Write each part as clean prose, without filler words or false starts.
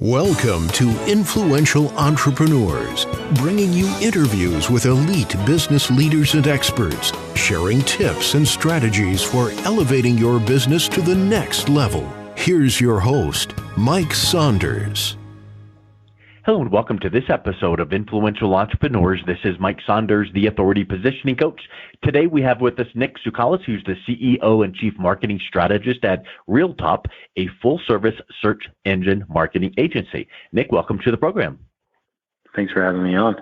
Welcome to Influential Entrepreneurs, bringing you interviews with elite business leaders and experts, sharing tips and strategies for elevating your business to the next level. Here's your host, Mike Saunders. Hello and welcome to this episode of Influential Entrepreneurs. This is Mike Saunders, the Authority Positioning Coach. Today we have with us Nick Tsoukales, who's the CEO and Chief Marketing Strategist at Realtop, a full-service search engine marketing agency. Nick, welcome to the program. Thanks for having me on.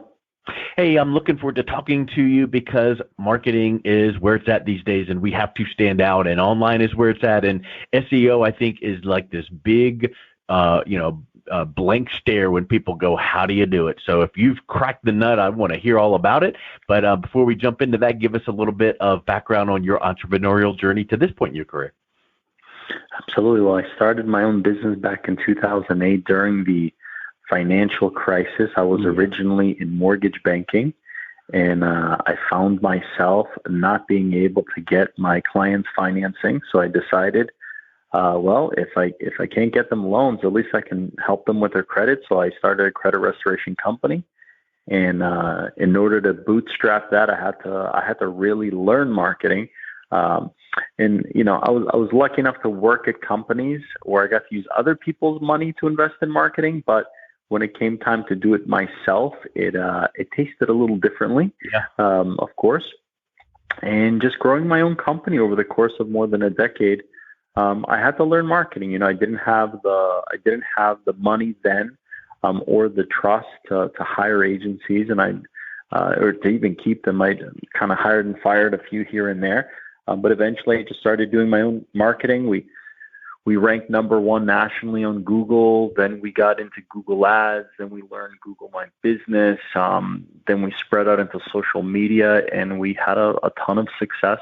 Hey, I'm looking forward to talking to you because marketing is where it's at these days and we have to stand out, and online is where it's at, and SEO, I think, is like this big, blank stare when people go, how do you do it? So if you've cracked the nut, I want to hear all about it. But before we jump into that, give us a little bit of background on your entrepreneurial journey to this point in your career. Absolutely. Well, I started my own business back in 2008 during the financial crisis. I was originally in mortgage banking, and I found myself not being able to get my clients financing. So I decided, if I can't get them loans, at least I can help them with their credit. So I started a credit restoration company, and in order to bootstrap that, I had to really learn marketing. I was lucky enough to work at companies where I got to use other people's money to invest in marketing, but when it came time to do it myself, it tasted a little differently, of course. And just growing my own company over the course of more than a decade, I had to learn marketing. I didn't have the money then, or the trust to hire agencies, and or to even keep them. I kind of hired and fired a few here and there, but eventually I just started doing my own marketing. We ranked number one nationally on Google. Then we got into Google Ads. Then we learned Google My Business. Then we spread out into social media, and we had a ton of success.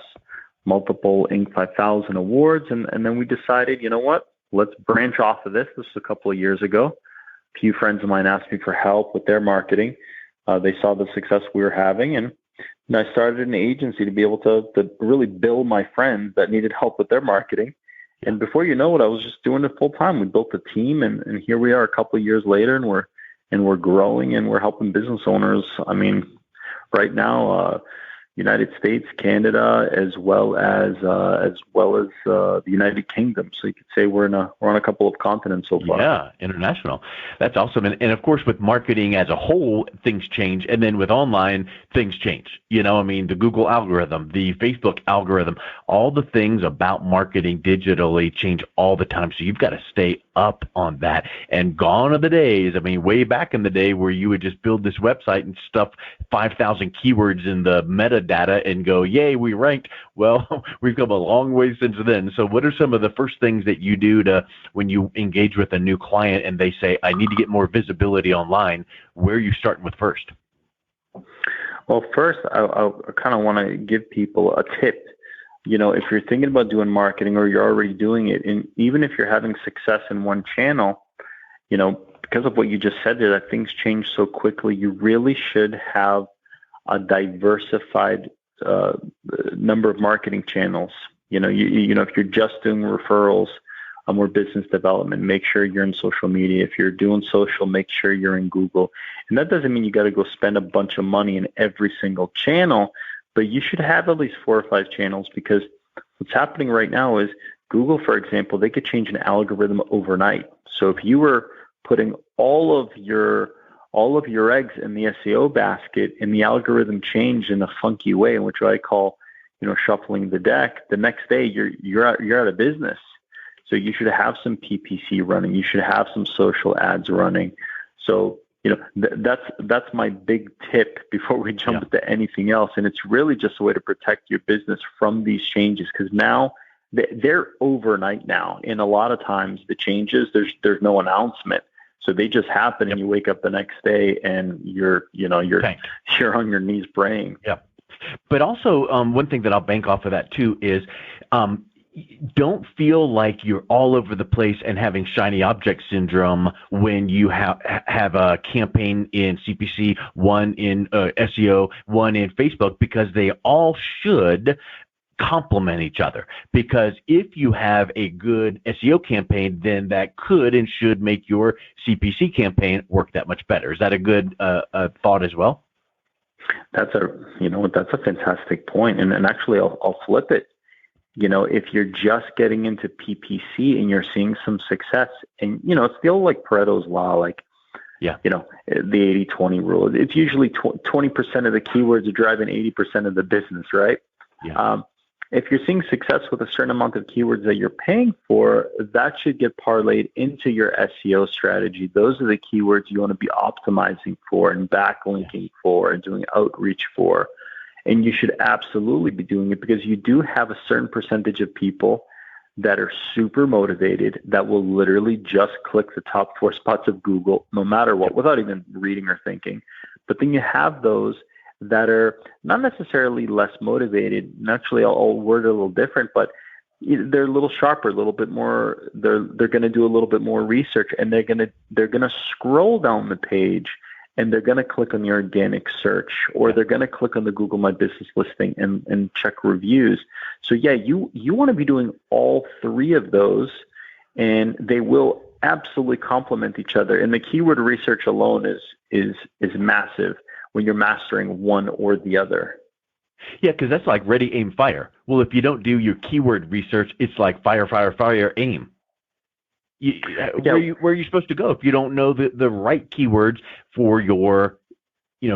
Multiple Inc. 5000 awards, and then we decided, you know what, let's branch off of this. This was a couple of years ago. A few friends of mine asked me for help with their marketing. They saw the success we were having, and I started an agency to be able to really bill my friends that needed help with their marketing. And before you know it, I was just doing it full time. We built a team, and here we are a couple of years later, and we're growing, and we're helping business owners. I mean, right now, United States, Canada, as well as the United Kingdom. So you could say we're on a couple of continents so far. Yeah, international. That's awesome. And of course, with marketing as a whole, things change. And then with online, things change. The Google algorithm, the Facebook algorithm, all the things about marketing digitally change all the time. So you've got to stay up on that. And gone are the days, way back in the day where you would just build this website and stuff 5,000 keywords in the metadata and go, yay, we ranked. Well, we've come a long way since then. So what are some of the first things that you do when you engage with a new client and they say, I need to get more visibility online? Where are you starting with first? Well, first, I kind of want to give people a tip. If you're thinking about doing marketing or you're already doing it, and even if you're having success in one channel, because of what you just said there, that things change so quickly, you really should have a diversified number of marketing channels. If you're just doing referrals or business development, make sure you're in social media. If you're doing social, make sure you're in Google. And that doesn't mean you got to go spend a bunch of money in every single channel, but you should have at least 4 or 5 channels, because what's happening right now is Google, for example, they could change an algorithm overnight. So if you were putting all of your eggs in the SEO basket and the algorithm changed in a funky way, in which I call, shuffling the deck, the next day you're out of business. So you should have some PPC running. You should have some social ads running. So, that's my big tip before we jump into anything else. And it's really just a way to protect your business from these changes, because now they're overnight now. And a lot of times the changes, there's no announcement. So they just happen, and you wake up the next day and you're on your knees praying. Yeah. But also, one thing that I'll bank off of that too is, don't feel like you're all over the place and having shiny object syndrome when you have a campaign in CPC, one in SEO, one in Facebook, because they all should complement each other, because if you have a good SEO campaign, then that could and should make your CPC campaign work that much better. Is that a good thought as well? That's a fantastic point. And actually I'll flip it. If you're just getting into PPC and you're seeing some success, and, it's still like Pareto's law, like, yeah, the 80-20 rule. It's usually 20% of the keywords are driving 80% of the business, right? Yeah. If you're seeing success with a certain amount of keywords that you're paying for, that should get parlayed into your SEO strategy. Those are the keywords you want to be optimizing for and backlinking for and doing outreach for. And you should absolutely be doing it, because you do have a certain percentage of people that are super motivated that will literally just click the top 4 spots of Google no matter what, without even reading or thinking. But then you have those that are not necessarily less motivated. And actually, I'll word it a little different, but they're a little sharper, a little bit more. They're going to do a little bit more research, and they're going to scroll down the page, and they're going to click on the organic search, or they're going to click on the Google My Business listing and check reviews. So yeah, you want to be doing all 3 of those, and they will absolutely complement each other. And the keyword research alone is massive when you're mastering one or the other. Yeah, because that's like ready, aim, fire. Well, if you don't do your keyword research, it's like fire, fire, fire, aim. Where are you supposed to go if you don't know the right keywords for your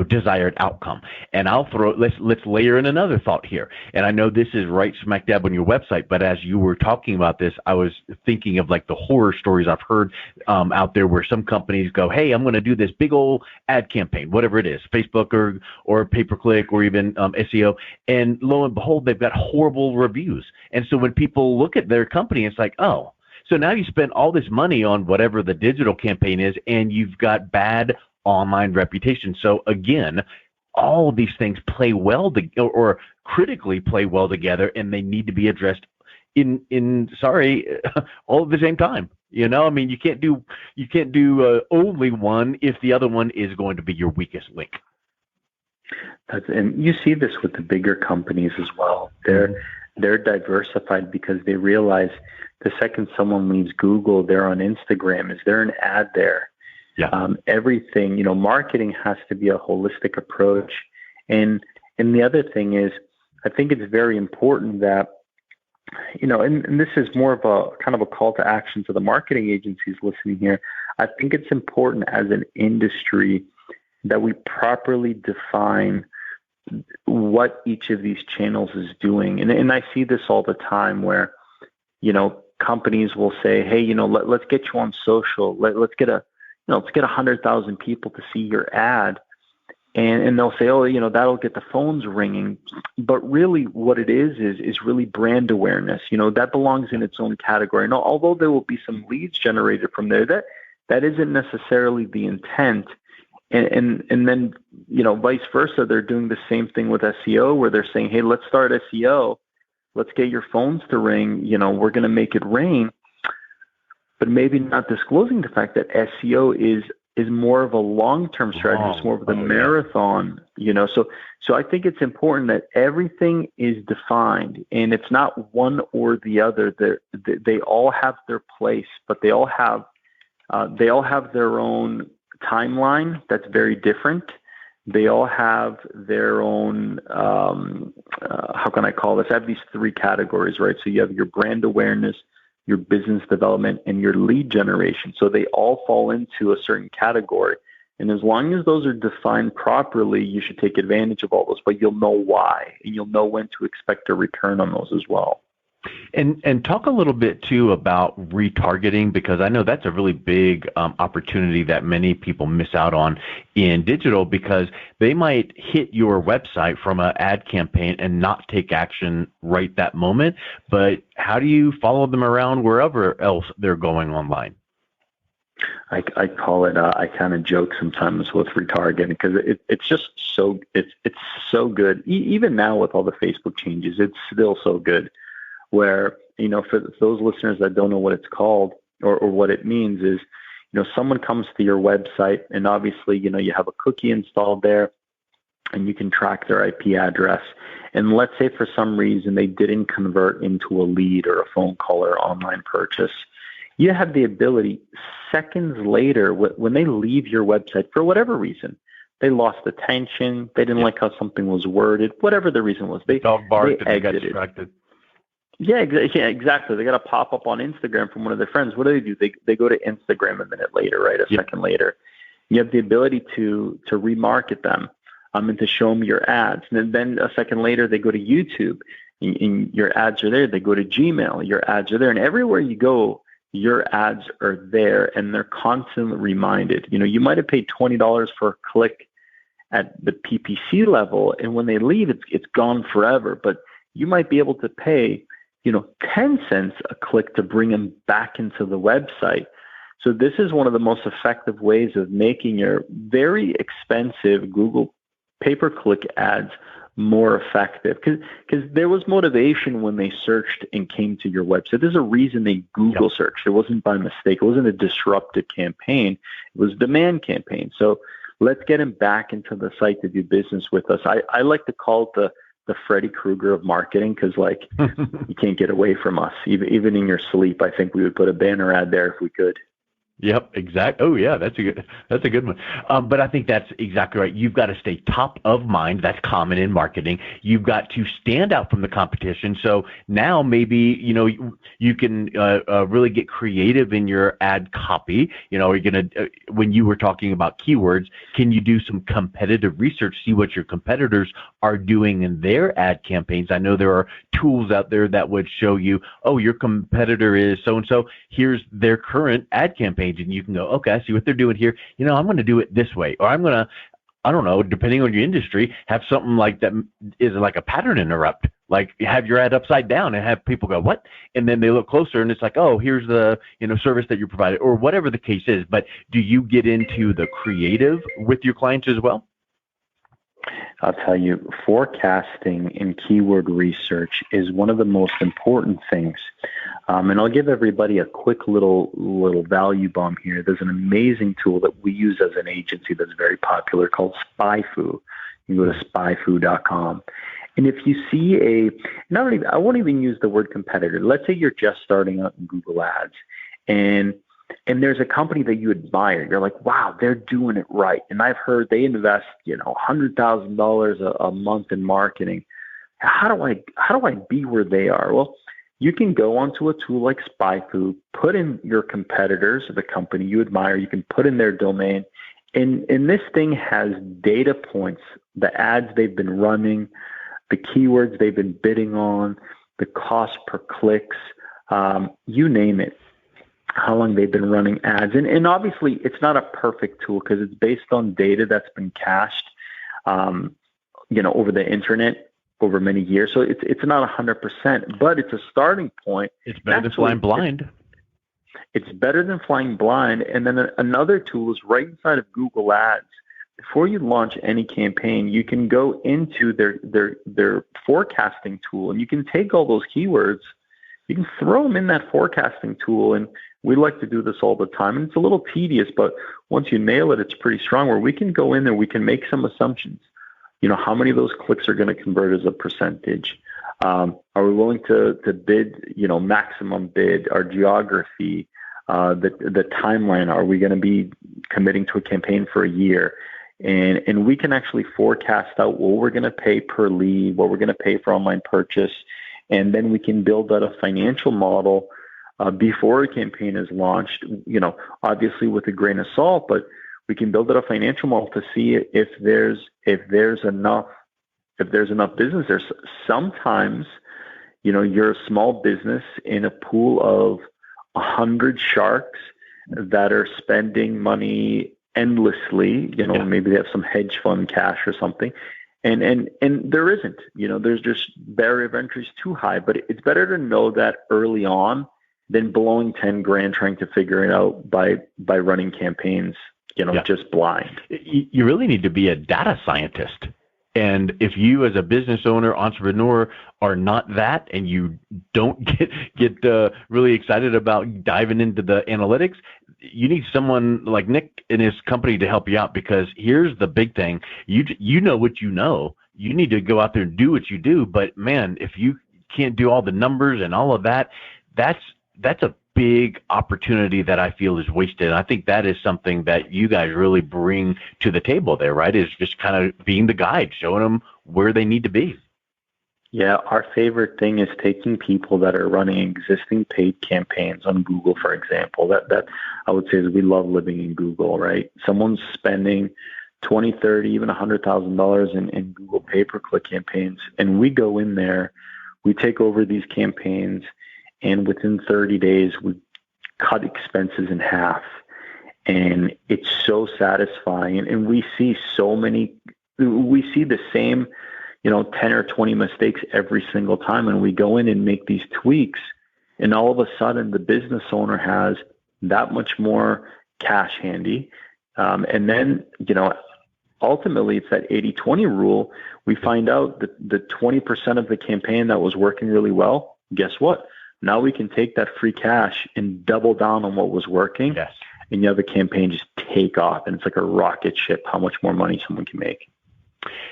desired outcome? And let's layer in another thought here. And I know this is right smack dab on your website, but as you were talking about this, I was thinking of like the horror stories I've heard out there, where some companies go, hey, I'm going to do this big old ad campaign, whatever it is, Facebook or pay-per-click or even SEO. And lo and behold, they've got horrible reviews. And so when people look at their company, it's like, oh, so now you spend all this money on whatever the digital campaign is, and you've got bad online reputation. So again, all of these things play well or critically play well together, and they need to be addressed all at the same time. You can't do only one if the other one is going to be your weakest link. And you see this with the bigger companies as well. They're diversified because they realize the second someone leaves Google, they're on Instagram. Is there an ad there? Yeah. Everything, marketing has to be a holistic approach. And the other thing is, I think it's very important that, and this is more of a kind of a call to action to the marketing agencies listening here. I think it's important as an industry that we properly define what each of these channels is doing. And I see this all the time where, companies will say, hey, let's get you on social. Let's get 100,000 people to see your ad. And they'll say, oh, that'll get the phones ringing. But really what it is really brand awareness. That belongs in its own category. Now, although there will be some leads generated from there, that isn't necessarily the intent. And then, vice versa, they're doing the same thing with SEO, where they're saying, hey, let's start SEO. Let's get your phones to ring. We're going to make it rain. But maybe not disclosing the fact that SEO is more of a long-term strategy. It's more of the marathon, So I think it's important that everything is defined, and it's not one or the other. They all have their place, but they all have their own timeline that's very different. They all have their own, how can I call this? I have these 3 categories, right? So you have your brand awareness, your business development, and your lead generation. So they all fall into a certain category. And as long as those are defined properly, you should take advantage of all those, but you'll know why, and you'll know when to expect a return on those as well. And talk a little bit too about retargeting, because I know that's a really big opportunity that many people miss out on in digital, because they might hit your website from an ad campaign and not take action right that moment. But how do you follow them around wherever else they're going online? I call it. I kind of joke sometimes with retargeting, because it's just so it's so good. Even now with all the Facebook changes, it's still so good. Where, for those listeners that don't know what it's called or what it means is, someone comes to your website, and obviously, you have a cookie installed there, and you can track their IP address. And let's say for some reason they didn't convert into a lead or a phone call or online purchase. You have the ability seconds later, when they leave your website for whatever reason, they lost attention, they didn't like how something was worded, whatever the reason was, they barked and they got exited. distracted. Yeah, exactly. They got a pop up on Instagram from one of their friends. What do? They go to Instagram a minute later, right? A second later. You have the ability to remarket them, and to show them your ads. And then a second later, they go to YouTube, and your ads are there. They go to Gmail, your ads are there, and everywhere you go, your ads are there, and they're constantly reminded. You might have paid $20 for a click at the PPC level, and when they leave, it's gone forever. But you might be able to pay, 10 cents a click to bring them back into the website. So this is one of the most effective ways of making your very expensive Google pay-per-click ads more effective, because there was motivation when they searched and came to your website. There's a reason they Google searched. It wasn't by mistake. It wasn't a disruptive campaign. It was a demand campaign. So let's get them back into the site to do business with us. I like to call it the Freddy Krueger of marketing, because you can't get away from us. Even in your sleep, I think we would put a banner ad there if we could. Yep, exactly. Oh yeah, that's a good one. But I think that's exactly right. You've got to stay top of mind. That's common in marketing. You've got to stand out from the competition. So now maybe you can really get creative in your ad copy. You're gonna when you were talking about keywords, can you do some competitive research, see what your competitors are doing in their ad campaigns? I know there are tools out there that would show you, oh, your competitor is so and so. Here's their current ad campaign. And you can go, okay, I see what they're doing here. I'm going to do it this way, or I'm going to, I don't know, depending on your industry, have something like that is like a pattern interrupt, like have your ad upside down and have people go, what? And then they look closer and it's like, oh, here's the, service that you provided, or whatever the case is. But do you get into the creative with your clients as well? I'll tell you, forecasting and keyword research is one of the most important things. And I'll give everybody a quick little value bomb here. There's an amazing tool that we use as an agency that's very popular called SpyFu. You go to spyfu.com. And if you see I won't even use the word competitor. Let's say you're just starting out in Google Ads, and there's a company that you admire. You're like, wow, they're doing it right. And I've heard they invest, $100,000 a month in marketing. How do I be where they are? Well, you can go onto a tool like SpyFu, put in your competitors, the company you admire. You can put in their domain, and this thing has data points, the ads they've been running, the keywords they've been bidding on, the cost per clicks, you name it. How long they've been running ads. And obviously, it's not a perfect tool because it's based on data that's been cached, over the internet over many years. So it's not 100%, but it's a starting point. It's better than flying blind. It's better than flying blind. And then another tool is right inside of Google Ads. Before you launch any campaign, you can go into their forecasting tool, and you can take all those keywords. You can throw them in that forecasting tool, and we like to do this all the time. And it's a little tedious, but once you nail it, it's pretty strong, where we can go in there, we can make some assumptions. How many of those clicks are going to convert as a percentage? Are we willing to bid, maximum bid, our geography, the timeline? Are we going to be committing to a campaign for a year? And we can actually forecast out what we're going to pay per lead, what we're going to pay for online purchase. And then we can build out a financial model before a campaign is launched, obviously with a grain of salt, but we can build out a financial model to see if there's enough business there. Sometimes, you're a small business in a pool of 100 sharks that are spending money endlessly, maybe they have some hedge fund cash or something. And there isn't, there's just barrier of entry is too high, but it's better to know that early on than blowing 10 grand trying to figure it out by running campaigns, just blind. You really need to be a data scientist And if you as a business owner, entrepreneur are not that, and you don't get really excited about diving into the analytics, you need someone like Nick and his company to help you out, because here's the big thing. You know what you know. You need to go out there and do what you do. But man, if you can't do all the numbers and all of that, that's a big opportunity that I feel is wasted. And I think that is something that you guys really bring to the table there, right? Is just kind of being the guide, showing them where they need to be. Yeah, our favorite thing is taking people that are running existing paid campaigns on Google, for example. That I would say is we love living in Google, right? Someone's spending $20, $30, even $100,000 in Google pay-per-click campaigns, and we go in there, we take over these campaigns, and within 30 days, we cut expenses in half. And it's so satisfying. And we see the same, 10 or 20 mistakes every single time. And we go in and make these tweaks. And all of a sudden, the business owner has that much more cash handy. And then, ultimately, it's that 80-20 rule. We find out that the 20% of the campaign that was working really well, guess what? Now we can take that free cash and double down on what was working. Yes. And you have a campaign just take off. And it's like a rocket ship how much more money someone can make.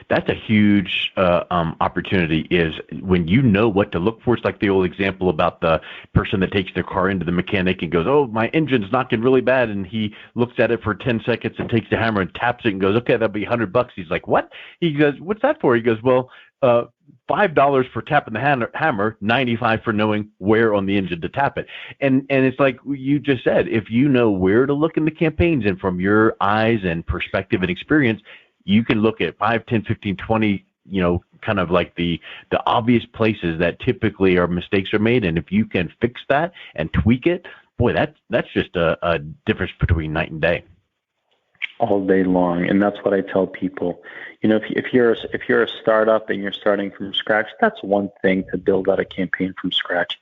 That's a huge opportunity, is when you know what to look for. It's like the old example about the person that takes their car into the mechanic and goes, oh, my engine's knocking really bad. And he looks at it for 10 seconds and takes the hammer and taps it and goes, okay, that'll be $100. He's like, what? He goes, what's that for? He goes, well, $5 for tapping the hammer, $95 for knowing where on the engine to tap it. And it's like you just said, if you know where to look in the campaigns, and from your eyes and perspective and experience, you can look at 5, 10, 15, 20, kind of like the obvious places that typically mistakes are made. And if you can fix that and tweak it, boy, that's just a difference between night and day. All day long. And that's what I tell people. If you're a startup and you're starting from scratch, that's one thing to build out a campaign from scratch.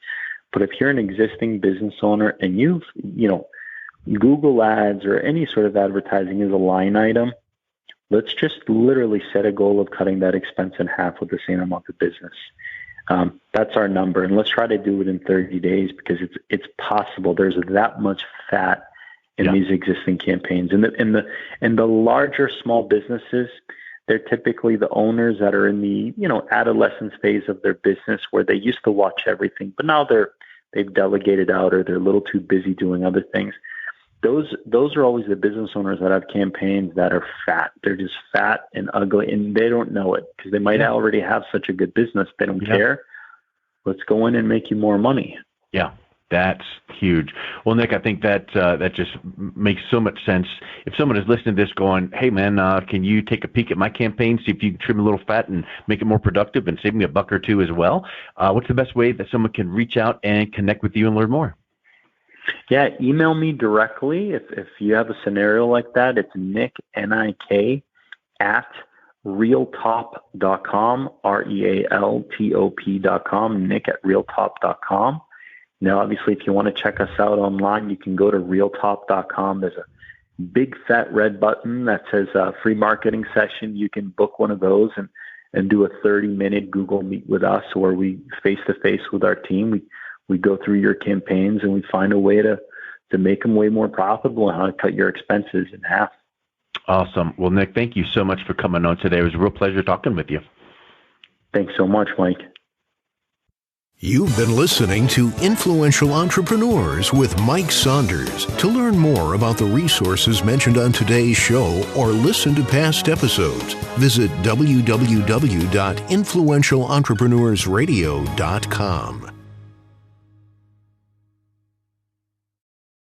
But if you're an existing business owner and you've, Google ads or any sort of advertising is a line item, let's just literally set a goal of cutting that expense in half with the same amount of business. That's our number. And let's try to do it in 30 days, because it's possible. There's that much fat in these existing campaigns. And the larger small businesses, they're typically the owners that are in the adolescence phase of their business, where they used to watch everything, but now they've delegated out, or they're a little too busy doing other things. Those are always the business owners that have campaigns that are fat. They're just fat and ugly, and they don't know it, because they might already have such a good business. They don't care. Let's go in and make you more money. Yeah. That's huge. Well, Nick, I think that just makes so much sense. If someone is listening to this going, hey, man, can you take a peek at my campaign, see if you can trim a little fat and make it more productive and save me $1 or $2 as well? What's the best way that someone can reach out and connect with you and learn more? Yeah, email me directly. If you have a scenario like that, it's Nick, N-I-K, at realtop.com, REALTOP.com, Nick at realtop.com. Now, obviously, if you want to check us out online, you can go to realtop.com. There's a big fat red button that says free marketing session. You can book one of those and do a 30-minute Google Meet with us, where we face-to-face with our team. We go through your campaigns and we find a way to make them way more profitable and how to cut your expenses in half. Awesome. Well, Nick, thank you so much for coming on today. It was a real pleasure talking with you. Thanks so much, Mike. You've been listening to Influential Entrepreneurs with Mike Saunders. To learn more about the resources mentioned on today's show or listen to past episodes, visit www.influentialentrepreneursradio.com.